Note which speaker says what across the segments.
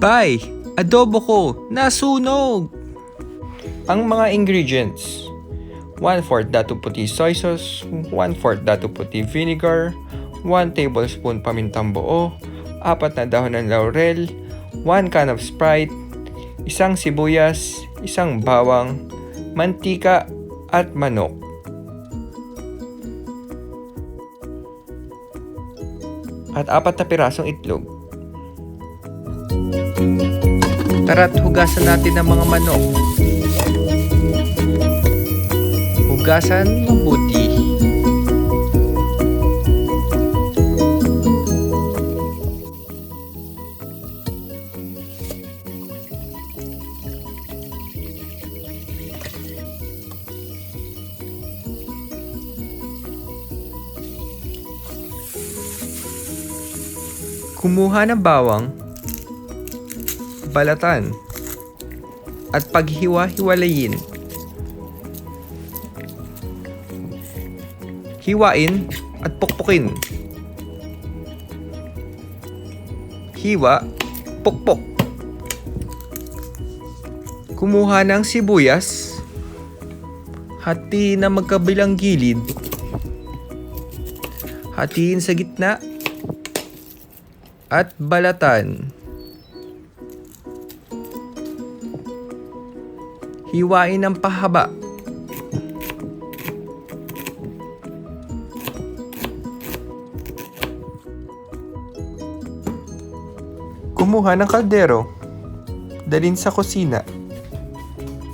Speaker 1: Bay! Adobo ko! Nasunog! Ang mga ingredients: 1/4 dato puti soy sauce, 1/4 dato puti vinegar, 1 tablespoon pamintang buo, 4 na dahon ng laurel, 1 can of SPRITE, isang sibuyas, isang bawang, mantika at manok. At 4 na pirasong itlog. Tara't hugasan natin ang mga manok. Hugasan mabuti. Kumuha ng bawang, balatan, at paghiwa-hiwalayin. Hiwain at pukpukin. Hiwa, pukpok. Kumuha ng sibuyas, hatiin na magkabilang gilid. Hatiin sa gitna at balatan. Hiwain ng pahaba. Kumuha ng kaldero. Dalhin sa kusina.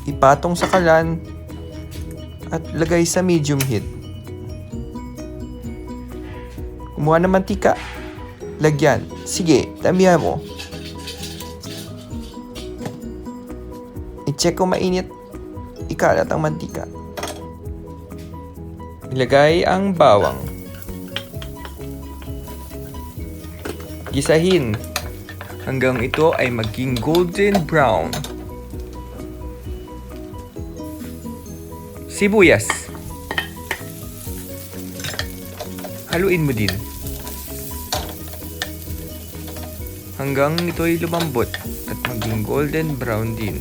Speaker 1: Ipatong sa kalan at lagay sa medium heat. Kumuha ng mantika. Lagyan. Sige, damihan mo. I-check kung mainit. Ikalat ang mantika. Ilagay ang bawang. Gisahin hanggang ito ay maging golden brown. Sibuyas. Haluin mo din hanggang ito'y lumambot at maging golden brown din.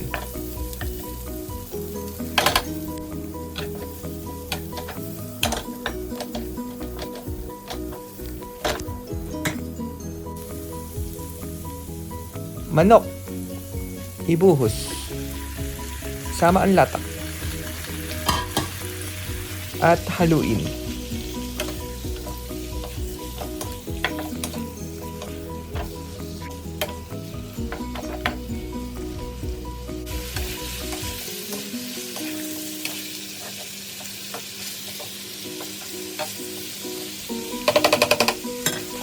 Speaker 1: Manok. Ibuhos. Sama ang latak. At haluin.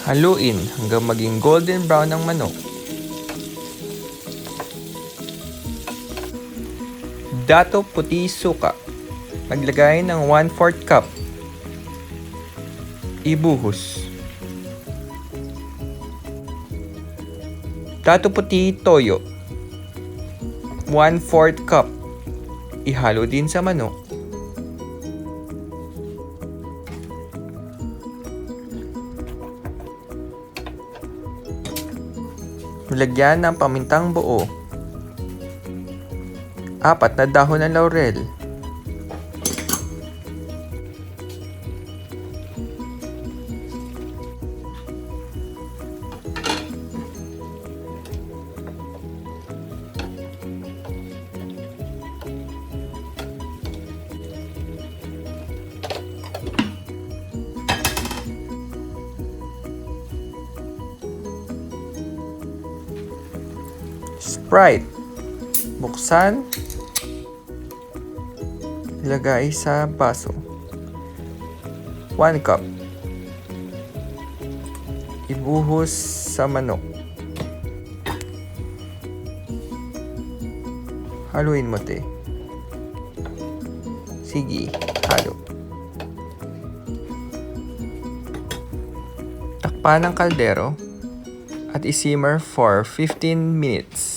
Speaker 1: Haluin hanggang maging golden brown ang manok. Dato puti suka. Maglagay ng 1/4 cup. Ibuhos. Dato puti toyo. 1/4 cup. Ihalo din sa manok. Lagyan ng pamintang buo. 4 na dahon ng laurel. SPRITE. Buksan. Ilagay sa baso. 1 cup. Ibuhos sa manok. Haluin mo, te. Sige, halo. Takpan ng kaldero at isimmer for 15 minutes.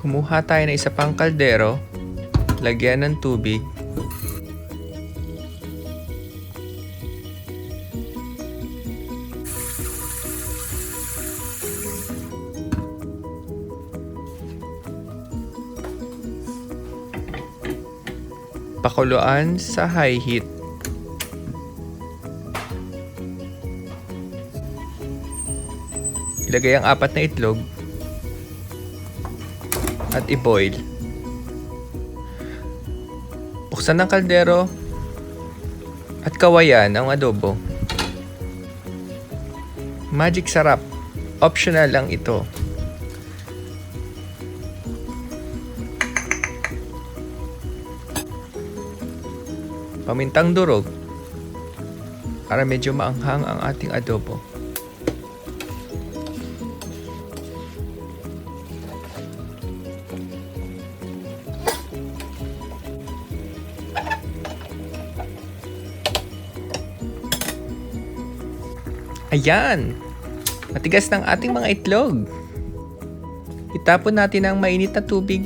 Speaker 1: Kumuha tayo ng isa pang kaldero. Lagyan ng tubig. Pakuluan sa high heat. Ilagay ang 4 na itlog at i-boil. Buksan ng kaldero at kawayan ang adobo. Magic sarap. Optional lang ito. Pamintang durog para medyo maanghang ang ating adobo. Ayan! Matigas ng ating mga itlog. Itapon natin ang mainit na tubig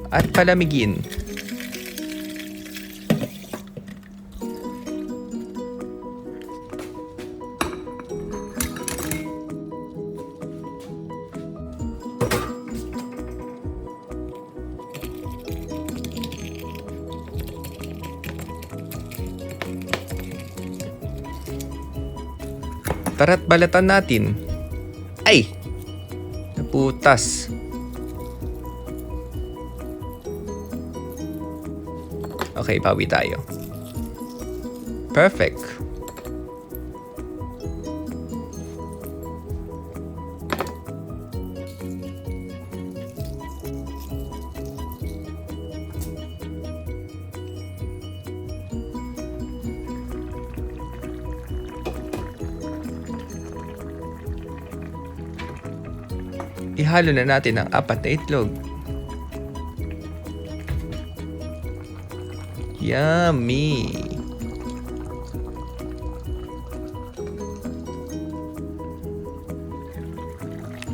Speaker 1: at palamigin. Tara't balatan natin. Ay! Naputas. Okay, bawi tayo. Perfect. Ihalo na natin ang 4 na itlog. Yummy!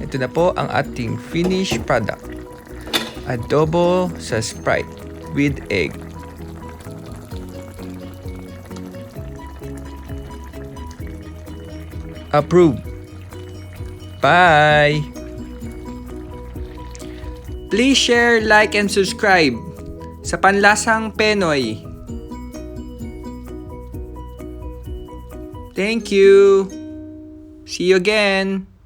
Speaker 1: Ito na po ang ating finished product. Adobo sa Sprite with egg. Approved! Bye! Please share, like, and subscribe sa Panlasang Penoy. Thank you! See you again!